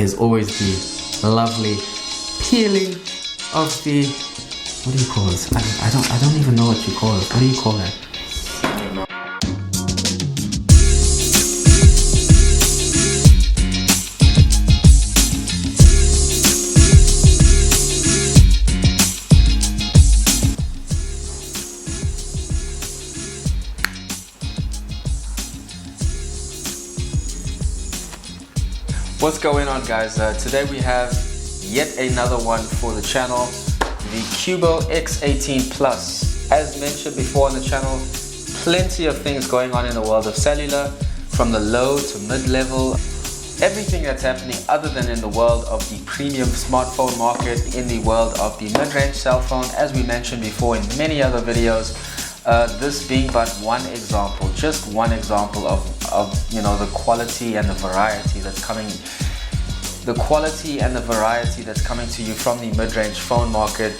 There's always the lovely peeling of the, what do you call this? I don't even know what you call it. What do you call that? What's going on, guys? Today we have yet another one for the channel, the Cubot X18 Plus. As mentioned before on the channel, plenty of things going on in the world of cellular, from the low to mid-level, everything that's happening other than in the world of the premium smartphone market, in the world of the mid-range cell phone, as we mentioned before in many other videos. This being but one example, just one example of the quality and the variety that's coming, to you from the mid-range phone market.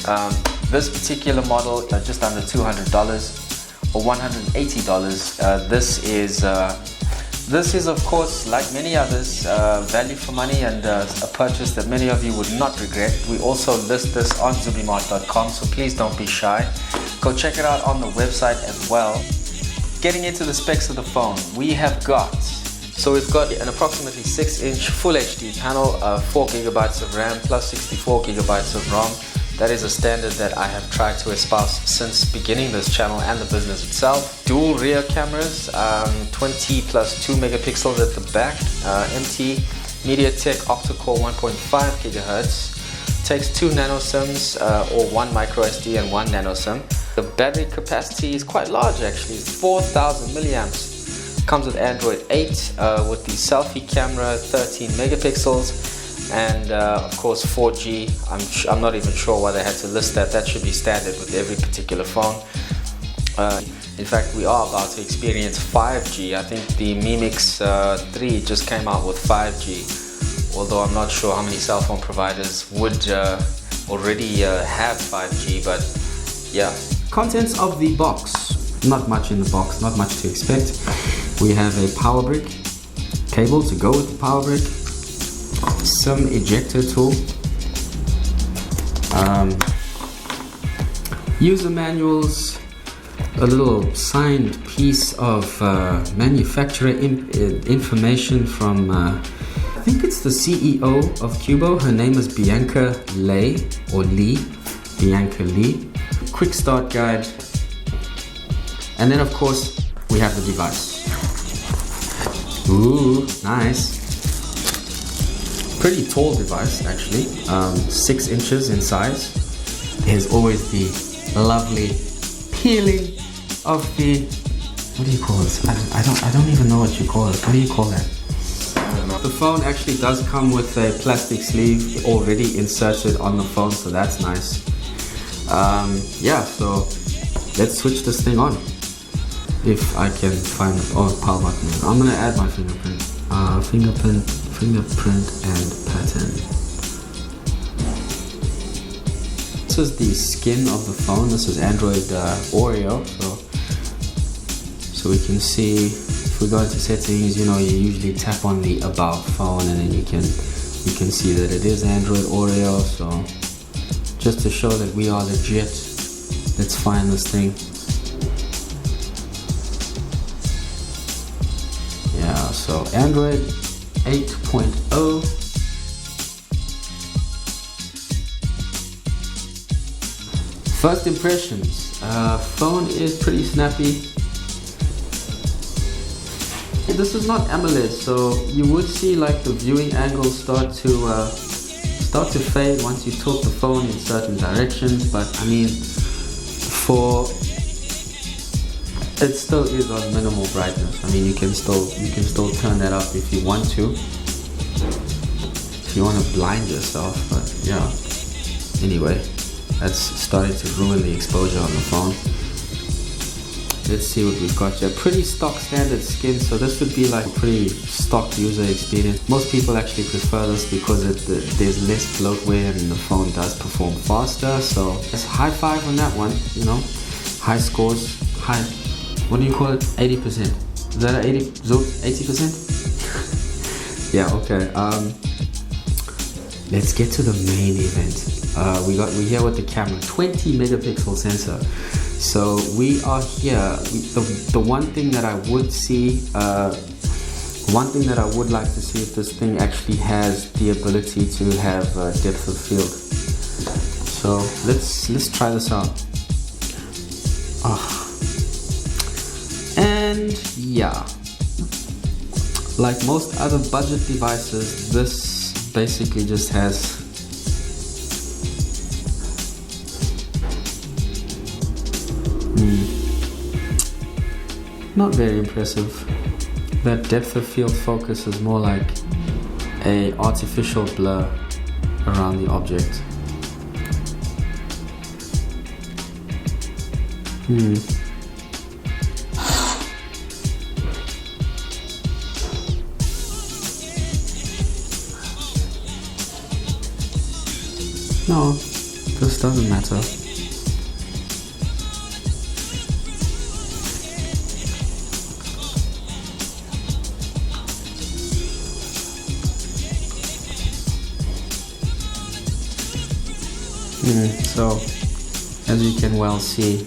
This particular model, just under $200 or $180. This is of course, like many others, value for money, and a purchase that many of you would not regret. We also list this on Zubymart.com, so please don't be shy. Go check it out on the website as well. Getting into the specs of the phone, we've got an approximately 6-inch Full HD panel, 4 GB of RAM plus 64 GB of ROM. That is a standard that I have tried to espouse since beginning this channel and the business itself. Dual rear cameras, 20 plus 2 megapixels at the back, MT MediaTek octa-core 1.5 GHz. Takes 2 nano SIMs, or 1 micro SD and 1 nano SIM. The battery capacity is quite large actually, it's 4,000 milliamps. Comes with Android 8 with the selfie camera, 13 megapixels, and of course 4G. I'm not even sure why they had to list that. That should be standard with every particular phone. In fact, we are about to experience 5G. I think the Mi Mix 3 just came out with 5G, although I'm not sure how many cell phone providers would already have 5G, but yeah. Contents of the box. Not much in the box, not much to expect. We have a power brick, cable to go with the power brick, some ejector tool, user manuals, a little signed piece of manufacturer information from I think it's the CEO of Qubot. Her name is Bianca Lee, Bianca Lee. Quick start guide, and then of course we have the device. Ooh, nice. Pretty tall device actually, 6 inches in size. There's always the lovely peeling of the, what do you call this? I don't even know what you call it. What do you call that? The phone actually does come with a plastic sleeve already inserted on the phone, so that's nice. Yeah, so let's switch this thing on. If I can find the power button. I'm gonna add my fingerprint. Fingerprint and pattern. This is the skin of the phone. This is Android Oreo. So we can see, if we go into settings, you usually tap on the about phone, and then you can see that it is Android Oreo. So just to show that we are legit, let's find this thing. Yeah, so Android 8.0. First impressions, phone is pretty snappy. This is not AMOLED, so you would see like the viewing angles start to fade once you tilt the phone in certain directions, but I mean, it still is on minimal brightness. I mean, you can still turn that up if you want to, if you want to blind yourself. But yeah, anyway, that's starting to ruin the exposure on the phone. Let's see what we've got here. Pretty stock standard skin, so this would be like a pretty stock user experience. Most people actually prefer this because there's less bloatware and the phone does perform faster. So it's high five on that one, high scores, what do you call it? 80%. Is that 80%? Yeah, okay. let's get to the main event. We're here with the camera, 20 megapixel sensor. So we are here. The one thing that I would see, one thing that I would like to see if this thing actually has the ability to have depth of field. So let's try this out. And yeah, like most other budget devices, this basically just has not very impressive. That depth of field focus is more like a artificial blur around the object. No, this doesn't matter. So, as you can well see,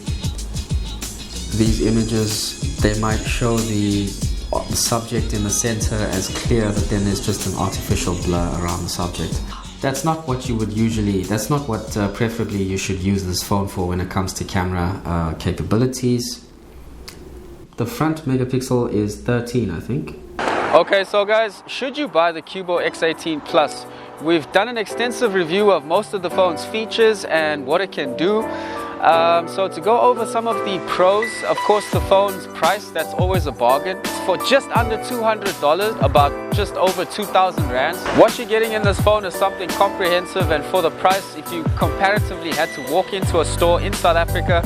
these images, they might show the subject in the center as clear, but then there's just an artificial blur around the subject. That's not what you would usually, that's not what preferably you should use this phone for when it comes to camera capabilities. The front megapixel is 13, I think. Okay, so guys, should you buy the Cubot X18 Plus? We've done an extensive review of most of the phone's features and what it can do. So to go over some of the pros, of course the phone's price, that's always a bargain. For just under $200, about just over 2,000 rands. What you're getting in this phone is something comprehensive, and for the price, if you comparatively had to walk into a store in South Africa,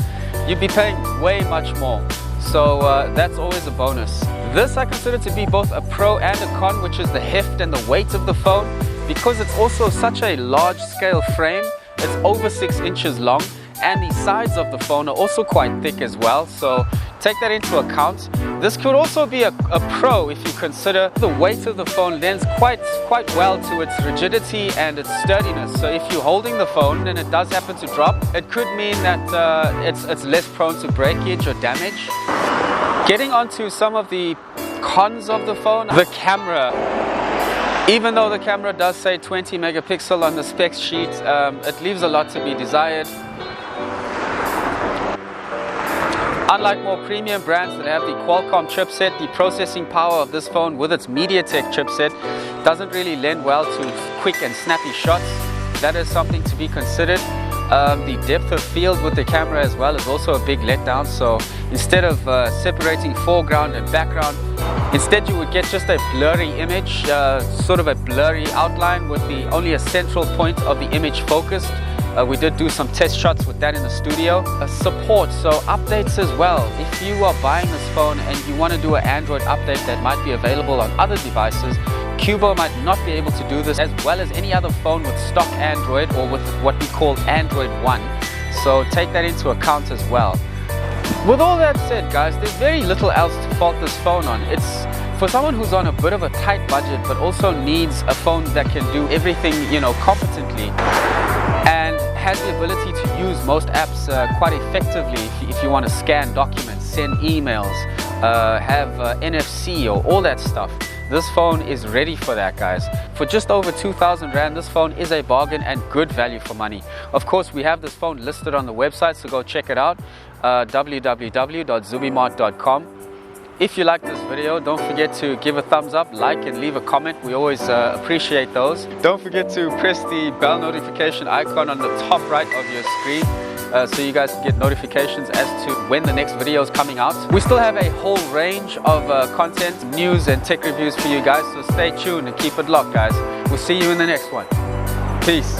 you'd be paying way much more. So that's always a bonus. This I consider to be both a pro and a con, which is the heft and the weight of the phone. Because it's also such a large scale frame, it's over 6 inches long, and the sides of the phone are also quite thick as well, so take that into account. This could also be a pro if you consider the weight of the phone lends quite well to its rigidity and its sturdiness. So if you're holding the phone and it does happen to drop, it could mean that it's less prone to breakage or damage. Getting onto some of the cons of the phone, the camera. Even though the camera does say 20 megapixel on the specs sheet, it leaves a lot to be desired. Unlike more premium brands that have the Qualcomm chipset, the processing power of this phone with its MediaTek chipset doesn't really lend well to quick and snappy shots. That is something to be considered. The depth of field with the camera as well is also a big letdown. So instead of separating foreground and background, instead you would get just a blurry image, sort of a blurry outline with only a central point of the image focused. We did do some test shots with that in the studio. Support, so updates as well. If you are buying this phone and you want to do an Android update that might be available on other devices, Qubot might not be able to do this, as well as any other phone with stock Android or with what we call Android One. So take that into account as well. With all that said, guys, there's very little else to fault this phone on. It's for someone who's on a bit of a tight budget, but also needs a phone that can do everything, competently, and has the ability to use most apps quite effectively. If you want to scan documents, send emails, have NFC or all that stuff. This phone is ready for that, guys. For just over 2,000 Rand, this phone is a bargain and good value for money. Of course, we have this phone listed on the website, so go check it out, www.zubymart.com. If you like this video, don't forget to give a thumbs up, like, and leave a comment. We always appreciate those. Don't forget to press the bell notification icon on the top right of your screen so you guys can get notifications as to when the next video is coming out. We still have a whole range of content, news, and tech reviews for you guys, so stay tuned and keep it locked, guys. We'll see you in the next one. Peace.